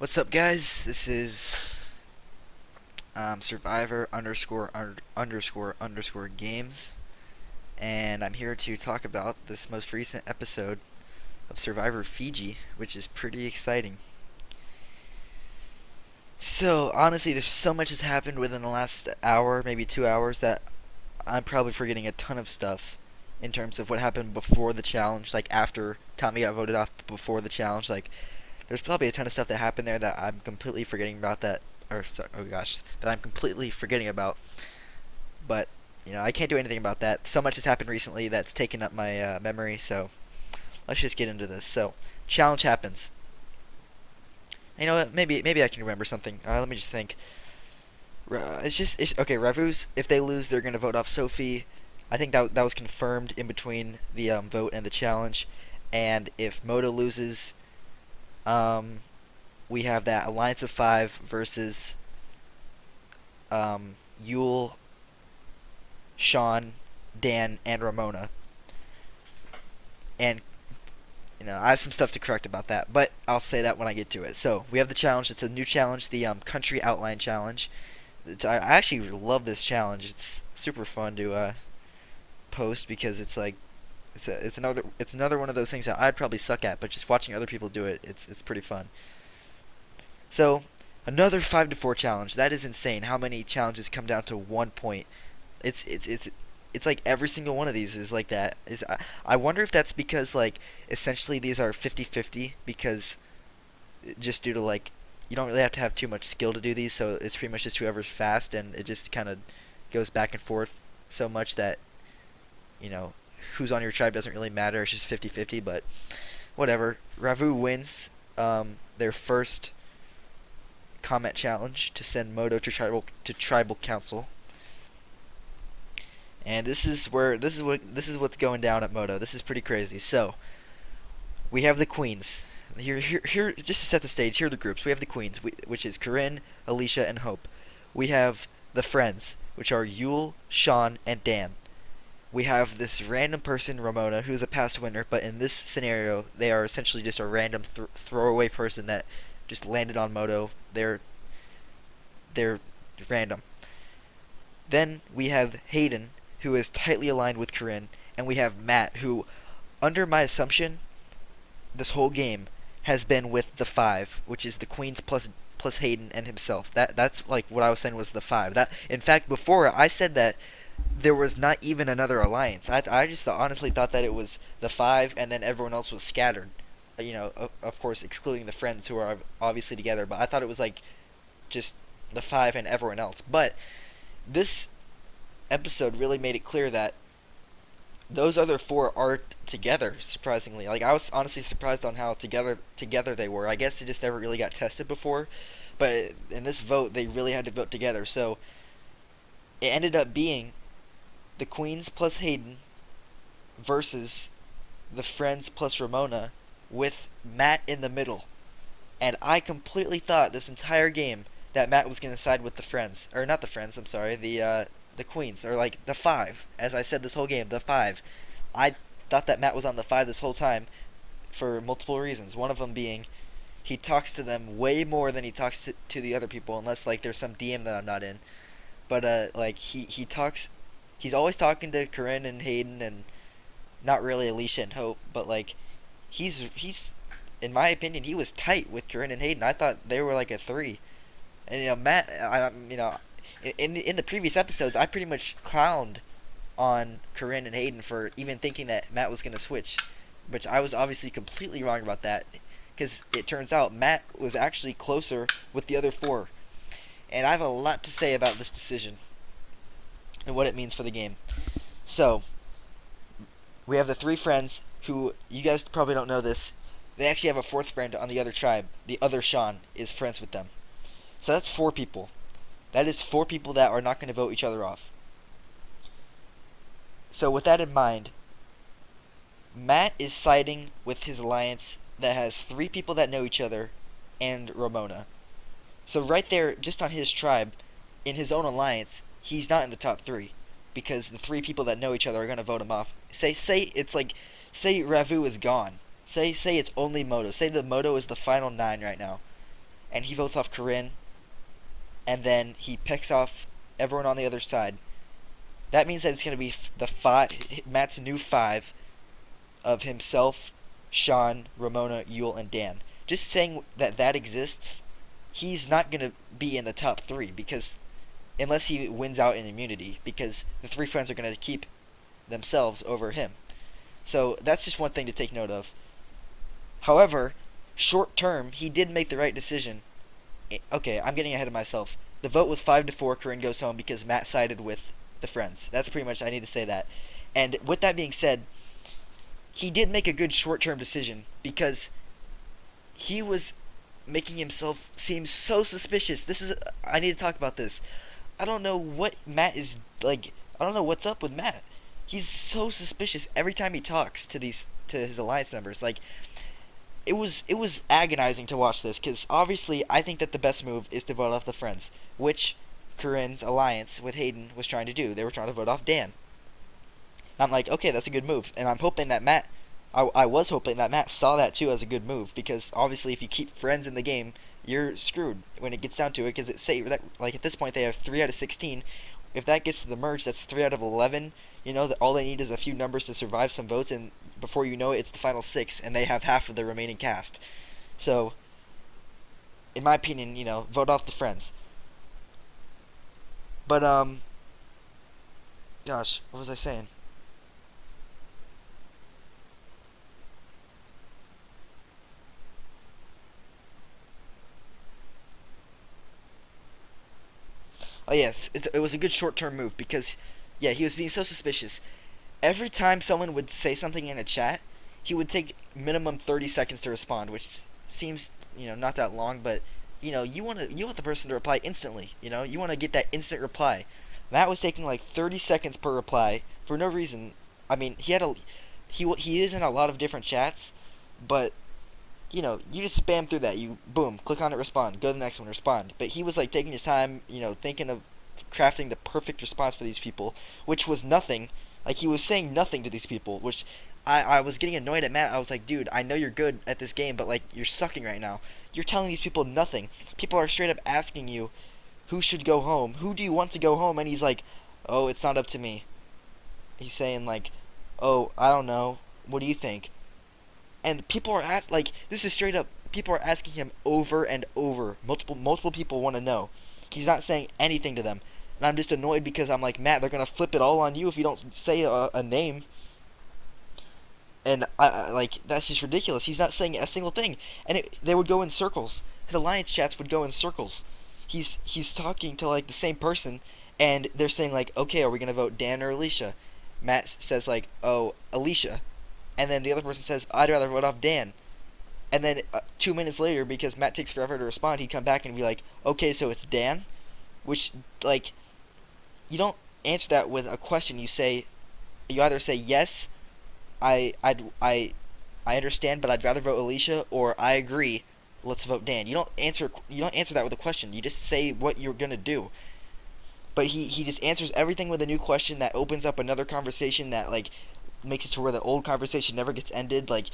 What's up, guys? This is Survivor underscore games, and I'm here to talk about this most recent episode of Survivor Fiji, which is pretty exciting. So, honestly, there's so much has happened within the last hour, maybe 2 hours, that I'm probably forgetting a ton of stuff in terms of what happened before the challenge, like after Tommy got voted off before the challenge. Like, there's probably a ton of stuff that happened there that I'm completely forgetting about oh gosh, that I'm completely forgetting about. But I can't do anything about that. So much has happened recently that's taken up my memory. So let's just get into this. So challenge happens. You know what? Maybe I can remember something. Let me just think. It's okay. Ravus, if they lose, they're gonna vote off Sophie. I think that was confirmed in between the vote and the challenge. And if Moto loses, um, we have that alliance of five versus Yule, Sean, Dan, and Ramona. And I have some stuff to correct about that, but I'll say that when I get to it. So we have the challenge. It's a new challenge, the country outline challenge. I actually love this challenge. It's super fun to post because it's like it's another one of those things that I'd probably suck at, but just watching other people do it, it's pretty fun. So another 5 to 4 challenge. That is insane. How many challenges come down to 1 point? It's like every single one of these is like that. I wonder if that's because like essentially these are 50-50 because just due to like you don't really have to have too much skill to do these, so it's pretty much just whoever's fast, and it just kind of goes back and forth so much that you know who's on your tribe doesn't really matter. It's just 50-50, but whatever. Ravu wins their first comment challenge to send Moto to tribal council. And this is what's going down at Moto. This is pretty crazy. So we have the queens. Here. Just to set the stage, here are the groups. We have the queens, which is Corinne, Alicia, and Hope. We have the friends, which are Yule, Sean, and Dan. We have this random person, Ramona, who's a past winner, but in this scenario, they are essentially just a random throwaway person that just landed on Moto. They're random. Then we have Hayden, who is tightly aligned with Corinne, and we have Matt, who, under my assumption, this whole game has been with the five, which is the Queens plus Hayden and himself. That's like what I was saying was the five. That in fact before I said that there was not even another alliance. I just honestly thought that it was the five and then everyone else was scattered. Of course excluding the friends who are obviously together, but I thought it was like just the five and everyone else. But this episode really made it clear that those other four are together. Surprisingly, like I was honestly surprised on how together they were. I guess it just never really got tested before, but in this vote they really had to vote together. So it ended up being the Queens plus Hayden versus the Friends plus Ramona, with Matt in the middle. And I completely thought this entire game that Matt was going to side with the Friends, or not the Friends. I'm sorry, the Queens, or like the five. As I said this whole game, the five. I thought that Matt was on the five this whole time for multiple reasons. One of them being he talks to them way more than he talks to the other people, unless like there's some DM that I'm not in. But like he talks, he's always talking to Corinne and Hayden and not really Alicia and Hope, but like he's in my opinion he was tight with Corinne and Hayden. I thought they were like a three. And Matt, in the previous episodes, I pretty much clowned on Corinne and Hayden for even thinking that Matt was going to switch, which I was obviously completely wrong about that, because it turns out Matt was actually closer with the other four. And I have a lot to say about this decision and what it means for the game. So, we have the three friends who, you guys probably don't know this, they actually have a fourth friend on the other tribe. The other Sean is friends with them. So that's four people. That is four people that are not going to vote each other off. So with that in mind, Matt is siding with his alliance that has three people that know each other and Ramona. So right there, just on his tribe, in his own alliance, he's not in the top three, because the three people that know each other are going to vote him off. Say it's like, say Ravu is gone. Say it's only Moto. Say the Moto is the final 9 right now. and he votes off Corinne, and then he picks off everyone on the other side. That means that it's going to be the five, Matt's new five of himself, Sean, Ramona, Yule, and Dan. Just saying that that exists, he's not going to be in the top three because unless he wins out in immunity, because the three friends are going to keep themselves over him. So that's just one thing to take note of. However, short term, he did make the right decision. Okay, I'm getting ahead of myself. The vote was 5-4. Corinne goes home because Matt sided with the friends. That's pretty much, I need to say that. And with that being said, he did make a good short term decision because he was making himself seem so suspicious. I need to talk about this. I don't know what Matt is like. I don't know what's up with Matt. He's so suspicious every time he talks to his alliance members. Like it was agonizing to watch this because obviously I think that the best move is to vote off the friends, which Corinne's alliance with Hayden was trying to do. They were trying to vote off Dan. And I'm like, okay, that's a good move, and I'm hoping that Matt. I was hoping that Matt saw that too as a good move because obviously if you keep friends in the game, you're screwed when it gets down to it because it say that like at this point they have 3 out of 16. If that gets to the merge, that's 3 out of 11. You know that all they need is a few numbers to survive some votes, and before you know it, it's the final six, and they have half of the remaining cast. So, in my opinion, vote off the friends. But gosh, what was I saying? Oh yes, it was a good short-term move because, yeah, he was being so suspicious. Every time someone would say something in a chat, he would take minimum 30 seconds to respond, which seems, not that long, but you want the person to reply instantly, You want to get that instant reply. Matt was taking like 30 seconds per reply for no reason. I mean, he is in a lot of different chats, but you just spam through that. You boom, click on it, respond, go to the next one, respond. But he was like taking his time, thinking of crafting the perfect response for these people, which was nothing. Like he was saying nothing to these people, which I was getting annoyed at Matt. I was like, dude, I know you're good at this game, but like you're sucking right now. You're telling these people nothing. People are straight up asking you who should go home. Who do you want to go home? And he's like, oh, it's not up to me. He's saying like, oh, I don't know. What do you think? And people are like this is straight up. People are asking him over and over. Multiple people want to know. He's not saying anything to them, and I'm just annoyed because I'm like, Matt, they're gonna flip it all on you if you don't say a name. And like that's just ridiculous. He's not saying a single thing, and they would go in circles. His alliance chats would go in circles. He's talking to like the same person, and they're saying like, okay, are we gonna vote Dan or Alicia? Matt says like, oh, Alicia, and then the other person says, I'd rather vote off Dan. And then 2 minutes later, because Matt takes forever to respond, he'd come back and be like, okay, so it's Dan? Which, like, you don't answer that with a question. You either say, yes, I, I'd, I understand, but I'd rather vote Alicia, or I agree, let's vote Dan. You don't answer that with a question. You just say what you're going to do. But he just answers everything with a new question that opens up another conversation that, like, makes it to where the old conversation never gets ended. Like,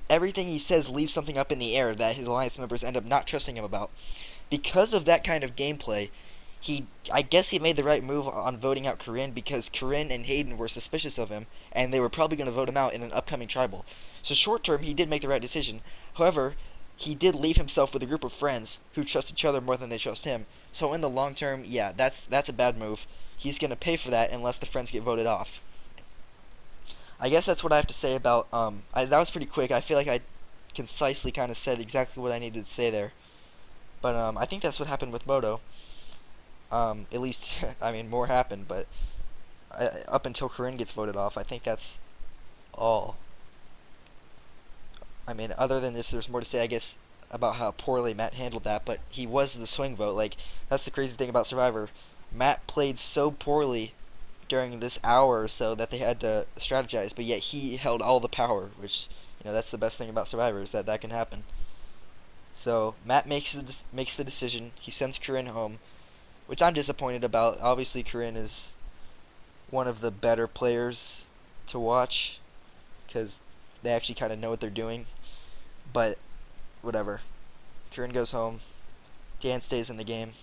everything he says leaves something up in the air that his alliance members end up not trusting him about. Because of that kind of gameplay, I guess he made the right move on voting out Corinne because Corinne and Hayden were suspicious of him, and they were probably going to vote him out in an upcoming tribal. So short term, he did make the right decision. However, he did leave himself with a group of friends who trust each other more than they trust him. So in the long term, yeah, that's a bad move. He's going to pay for that unless the friends get voted off. I guess that's what I have to say about that was pretty quick. I feel like I concisely kind of said exactly what I needed to say there. But I think that's what happened with Moto. At least, I mean, more happened, but up until Corinne gets voted off, I think that's all. I mean, other than this, there's more to say, I guess, about how poorly Matt handled that, but he was the swing vote. Like, that's the crazy thing about Survivor. Matt played so poorly during this hour or so that they had to strategize, but yet he held all the power, which, that's the best thing about Survivor, is that can happen. So, Matt makes the decision. He sends Corinne home, which I'm disappointed about. Obviously, Corinne is one of the better players to watch, because they actually kind of know what they're doing, but whatever. Corinne goes home. Dan stays in the game.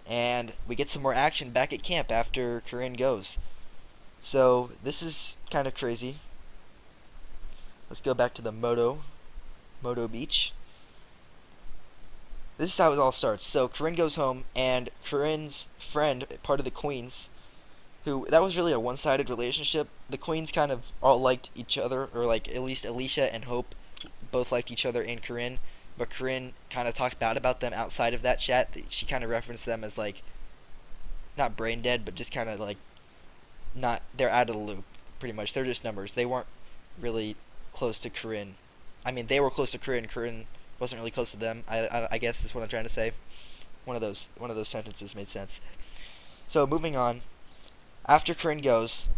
And we get some more action back at camp after Corinne goes. So this is kind of crazy. Let's go back to the Moto Beach. This is how it all starts. So Corinne goes home, and Corinne's friend, part of the Queens, who that was really a one-sided relationship. The Queens kind of all liked each other, or like at least Alicia and Hope both liked each other and Corinne. But Corinne kind of talked bad about them outside of that chat. She kind of referenced them as like not brain dead, but just kind of like not they're out of the loop. Pretty much, they're just numbers. They weren't really close to Corinne. I mean, they were close to Corinne. Corinne wasn't really close to them. I guess is what I'm trying to say. One of those sentences made sense. So moving on. After Corinne goes,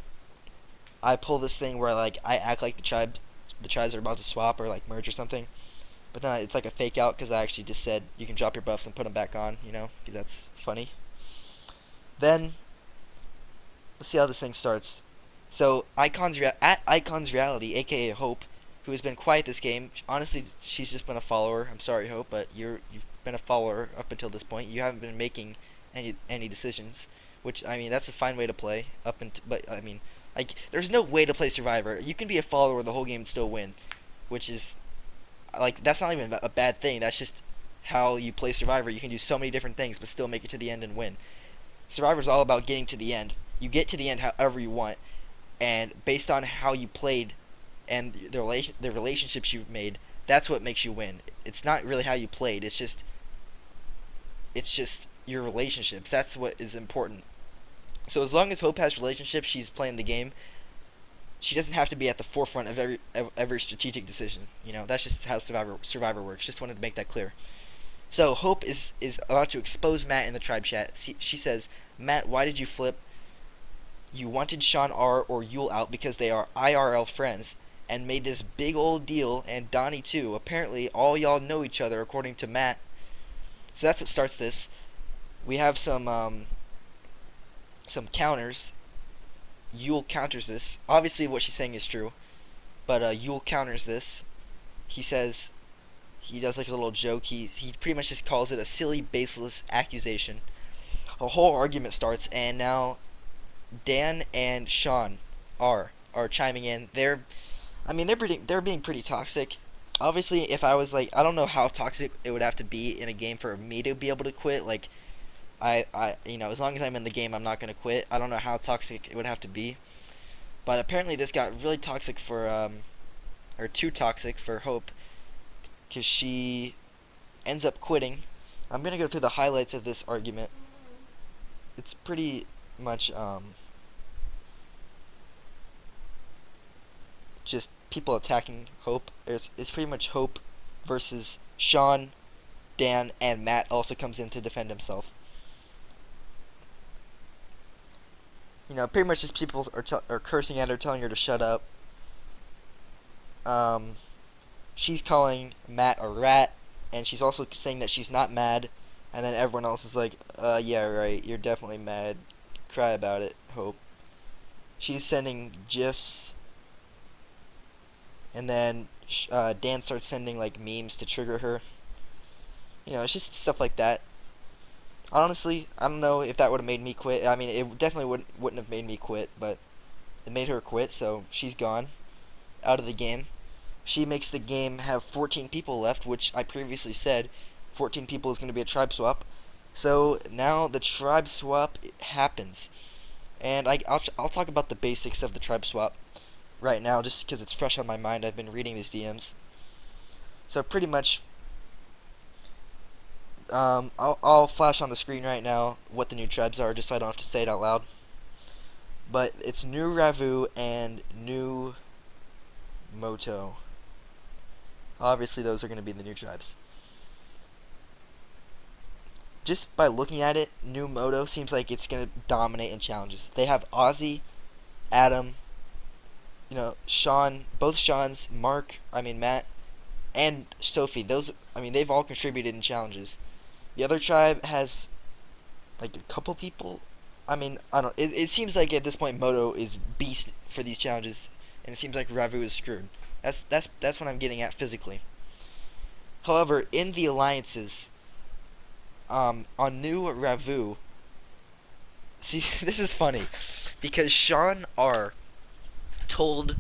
I pull this thing where like I act like the tribes are about to swap or like merge or something. But then it's like a fake out because I actually just said you can drop your buffs and put them back on, because that's funny. Then let's see how this thing starts. So at Icon's Reality, aka Hope, who has been quiet this game. Honestly, she's just been a follower. I'm sorry, Hope, but you've been a follower up until this point. You haven't been making any decisions, which I mean that's a fine way to play. But I mean, like there's no way to play Survivor. You can be a follower the whole game and still win, which is like that's not even a bad thing. That's just how you play Survivor. You can do so many different things but still make it to the end and win. Survivor's all about getting to the end. You get to the end however you want, and based on how you played and the relationships you've made, that's what makes you win. It's not really how you played. It's just your relationships. That's what is important. So as long as Hope has relationships, she's playing the game. She doesn't have to be at the forefront of every strategic decision. That's just how Survivor works. Just wanted to make that clear. So Hope is about to expose Matt in the tribe chat. She says, "Matt, why did you flip? You wanted Sean R. or Yule out because they are IRL friends and made this big old deal, and Donnie too. Apparently all y'all know each other according to Matt." So that's what starts this. We have some counters. Yule counters this. Obviously what she's saying is true, but Yule counters this. He says he does like a little joke. He pretty much just calls it a silly, baseless accusation. A whole argument starts, and now Dan and Sean are chiming in. They're being pretty toxic. Obviously, if I was like, I don't know how toxic it would have to be in a game for me to be able to quit. Like, as long as I'm in the game, I'm not gonna quit. I don't know how toxic it would have to be, but apparently this got really toxic or too toxic for Hope, because she ends up quitting. I'm gonna go through the highlights of this argument. It's pretty much just people attacking Hope. It's pretty much Hope versus Sean, Dan, and Matt also comes in to defend himself. Pretty much just people are cursing at her, telling her to shut up. She's calling Matt a rat, and she's also saying that she's not mad. And then everyone else is like, yeah, right, you're definitely mad. Cry about it, Hope. She's sending GIFs. And then Dan starts sending like memes to trigger her. It's just stuff like that. Honestly, I don't know if that would have made me quit. I mean, it definitely wouldn't have made me quit, but it made her quit, so she's gone out of the game. She makes the game have 14 people left, which I previously said 14 people is going to be a tribe swap. So now the tribe swap happens. And I'll talk about the basics of the tribe swap right now, just because it's fresh on my mind. I've been reading these DMs. So pretty much, I'll flash on the screen right now what the new tribes are, just so I don't have to say it out loud. But it's New Ravu and New Moto. Obviously, those are going to be the new tribes. Just by looking at it, New Moto seems like it's going to dominate in challenges. They have Ozzy, Adam, Sean, both Sean's, Matt, and Sophie. They've all contributed in challenges. The other tribe has like a couple people. I don't. It seems like at this point Moto is beast for these challenges, and it seems like Ravu is screwed. That's what I'm getting at physically. However, in the alliances, on New Ravu, see, this is funny because Sean R told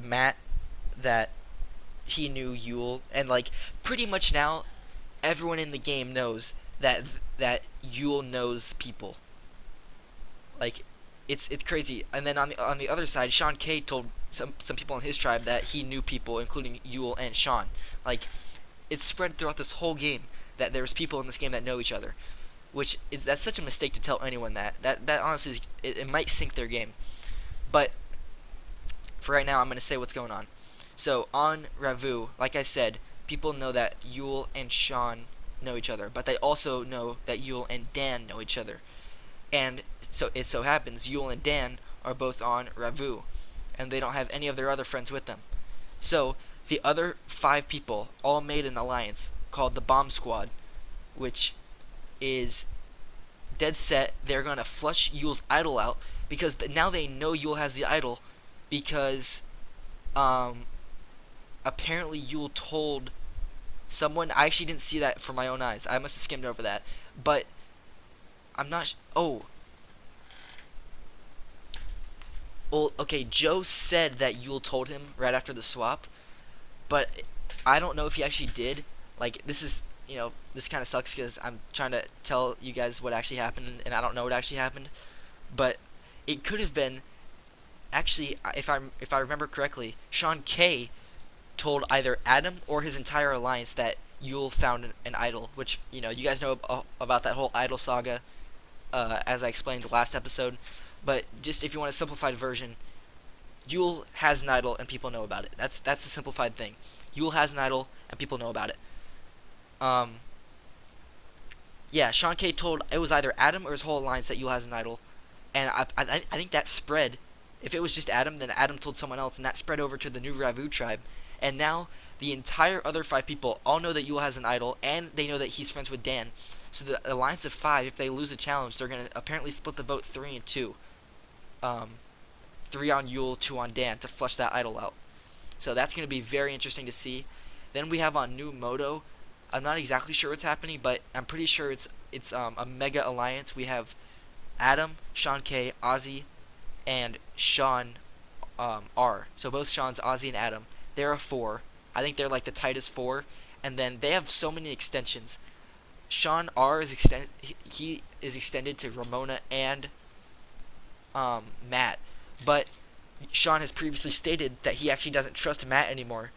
Matt that he knew Yule, and like pretty much now everyone in the game knows that Yule knows people. Like it's crazy. And then on the other side, Sean K told some people in his tribe that he knew people, including Yule and Sean. Like it's spread throughout this whole game that there's people in this game that know each other, which is that's such a mistake to tell anyone that honestly it might sink their game. But for right now, I'm gonna say what's going on. So on Ravu, like I said, people know that Yule and Sean know each other, but they also know that Yule and Dan know each other. And so it so happens Yule and Dan are both on Ravu, and they don't have any of their other friends with them. So the other 5 people all made an alliance called the Bomb Squad, which is dead set. They're gonna flush Yule's idol out because now they know Yule has the idol because apparently Yule told someone. I actually didn't see that for my own eyes. I must have skimmed over that, but I'm not. Oh, well, okay. Joe said that Yule told him right after the swap, but I don't know if he actually did. Like this is, this kind of sucks because I'm trying to tell you guys what actually happened, and I don't know what actually happened. But it could have been actually, if I remember correctly, Sean K told either Adam or his entire alliance that Yule found an idol, which you guys know about that whole idol saga, as I explained last episode. But just if you want a simplified version, Yule has an idol and people know about it. That's the simplified thing. Yule has an idol and people know about it. Yeah, Sean K told it was either Adam or his whole alliance that Yule has an idol, and I think that spread. If it was just Adam, then Adam told someone else, and that spread over to the new Ravu tribe. And now the entire other 5 people all know that Yule has an idol, and they know that he's friends with Dan. So the alliance of 5, if they lose a challenge, they're gonna apparently split the vote 3 and 2. 3 on Yule, 2 on Dan to flush that idol out. So that's gonna be very interesting to see. Then we have on New Moto. I'm not exactly sure what's happening, but I'm pretty sure it's a mega alliance. We have Adam, Sean K, Ozzy, and Sean R. So both Sean's, Ozzy, and Adam. They're a 4. I think they're like the tightest 4. And then they have so many extensions. Sean R is he is extended to Ramona and Matt. But Sean has previously stated that he actually doesn't trust Matt anymore.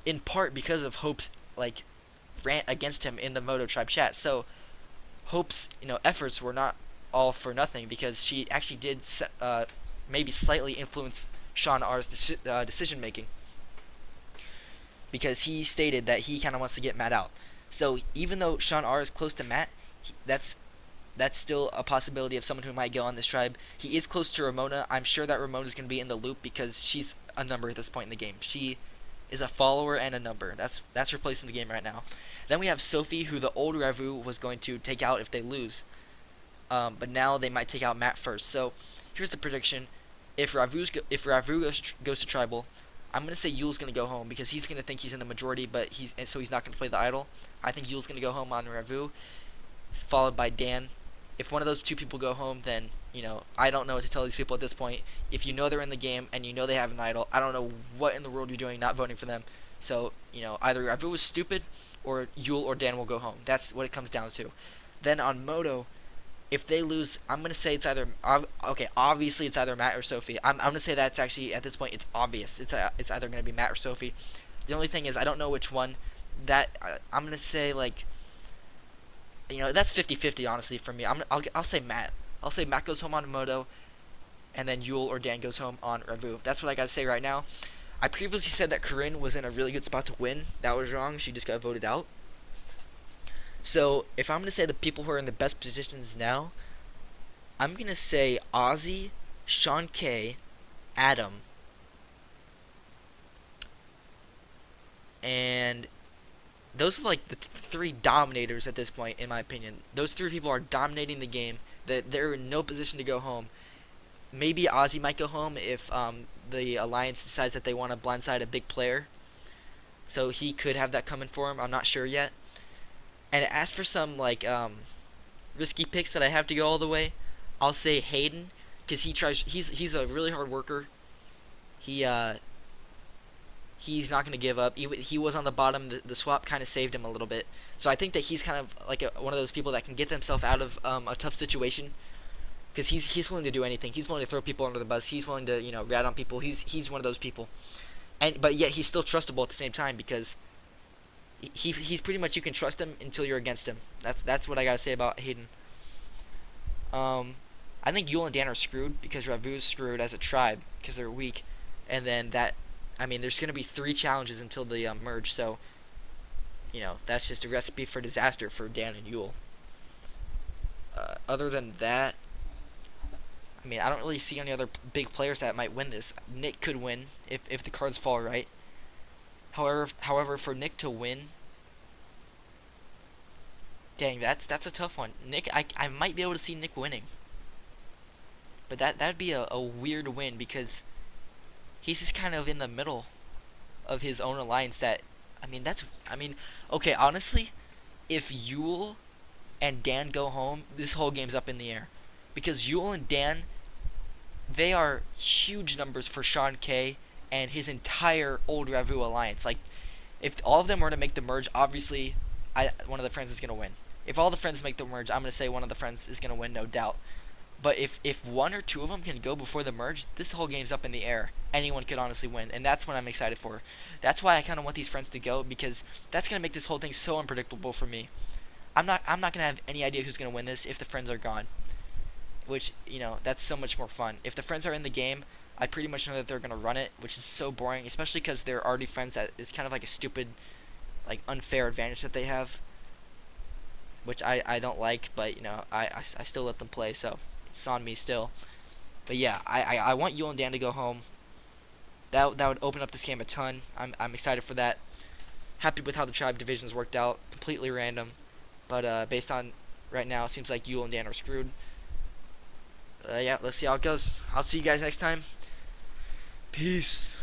In part because of Hope's rant against him in the Moto Tribe chat. So Hope's efforts were not all for nothing because she actually did maybe slightly influence Sean R's decision making because he stated that he kind of wants to get Matt out. So even though Sean R is close to Matt, that's still a possibility of someone who might go on this tribe. He is close to Ramona. I'm sure that Ramona's going to be in the loop because she's a number at this point in the game. She is a follower and a number. That's her place in the game right now. Then we have Sophie, who the old Ravu was going to take out if they lose. But now they might take out Matt first. So here's the prediction: if Ravu goes to tribal, I'm gonna say Yule's gonna go home because he's gonna think he's in the majority, so he's not gonna play the idol. I think Yule's gonna go home on Ravu, followed by Dan. If one of those 2 people go home, then I don't know what to tell these people at this point. If you know they're in the game and you know they have an idol, I don't know what in the world you're doing not voting for them. So either Ravu is stupid, or Yule or Dan will go home. That's what it comes down to. Then on Moto, if they lose, I'm going to say it's either obviously it's either Matt or Sophie. I'm going to say that's actually, at this point, it's obvious. It's either going to be Matt or Sophie. The only thing is I don't know which one. I'm going to say, that's 50-50, honestly, for me. I'll say Matt. I'll say Matt goes home on Moto, and then Yule or Dan goes home on Ravu. That's what I got to say right now. I previously said that Corinne was in a really good spot to win. That was wrong. She just got voted out. So, if I'm going to say the people who are in the best positions now, I'm going to say Ozzy, Sean K, Adam, and those are the 3 dominators at this point, in my opinion. Those 3 people are dominating the game. They're in no position to go home. Maybe Ozzy might go home if the Alliance decides that they want to blindside a big player. so he could have that coming for him. I'm not sure yet. And as for some like risky picks that I have to go all the way, I'll say Hayden because he tries. He's a really hard worker. He he's not going to give up. He was on the bottom. The swap kind of saved him a little bit. So I think that he's kind of like one of those people that can get themselves out of a tough situation because he's willing to do anything. He's willing to throw people under the bus. He's willing to rat on people. He's one of those people. And but yet he's still trustable at the same time because he's pretty much you can trust him until you're against him. That's what I gotta say about Hayden. Um, I think Yule and Dan are screwed because Ravu's screwed as a tribe because they're weak, and then that, I mean, there's gonna be 3 challenges until the merge, so that's just a recipe for disaster for Dan and Yule. Other than that, I mean, I don't really see any other big players that might win this. Nick could win if the cards fall right. However, for Nick to win, dang, that's a tough one. Nick, I might be able to see Nick winning, but that'd be a weird win because he's just kind of in the middle of his own alliance. I mean, okay, honestly, if Yule and Dan go home, this whole game's up in the air because Yule and Dan, they are huge numbers for Sean K and his entire old Ravu alliance. Like, if all of them were to make the merge, obviously, one of the friends is gonna win. If all the friends make the merge, I'm gonna say one of the friends is gonna win, no doubt. But if one or two of them can go before the merge, this whole game's up in the air. Anyone could honestly win, and that's what I'm excited for. That's why I kind of want these friends to go because that's gonna make this whole thing so unpredictable for me. I'm not gonna have any idea who's gonna win this if the friends are gone, which that's so much more fun. If the friends are in the game, I pretty much know that they're gonna run it, which is so boring, especially because they're already friends. That is kind of like a stupid, like unfair advantage that they have, which I don't like. But I still let them play, so it's on me still. But yeah, I want Yule and Dan to go home. That would open up this game a ton. I'm excited for that. Happy with how the tribe divisions worked out. Completely random, but based on right now, it seems like Yule and Dan are screwed. Yeah, let's see how it goes. I'll see you guys next time. Peace.